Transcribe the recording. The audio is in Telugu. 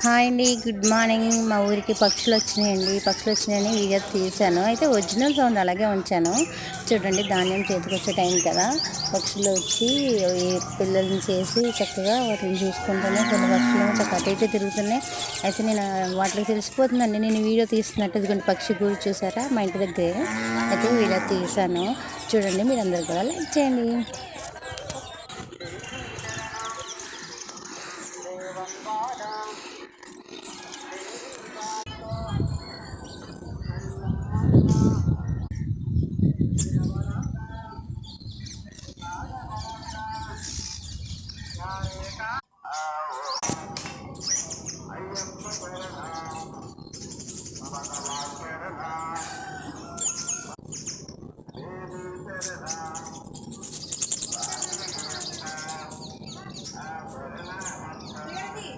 హాయ్ అండి, గుడ్ మార్నింగ్. మా ఊరికి పక్షులు వచ్చినాయని వీడియో తీశాను. అయితే ఒరిజినల్ సౌండ్ అలాగే ఉంచాను. చూడండి, ధాన్యం చేతికొచ్చే టైం కదా, పక్షులు వచ్చి ఈ పిల్లల్ని చేసి చక్కగా వాటిని చూసుకుంటూనే కొన్ని పక్షులు చక్కగా అటు ఇటు తిరుగుతున్నాయి. అయితే నేను వాటికి తెలిసిపోతుందండి నేను వీడియో తీస్తున్నట్టు. ఇదిగోండి పక్షి గూడు చూసారా మా ఇంటి దగ్గరే. అయితే వీడియో తీశాను. చూడండి, మీరు అందరు కూడా లైక్ చేయండి.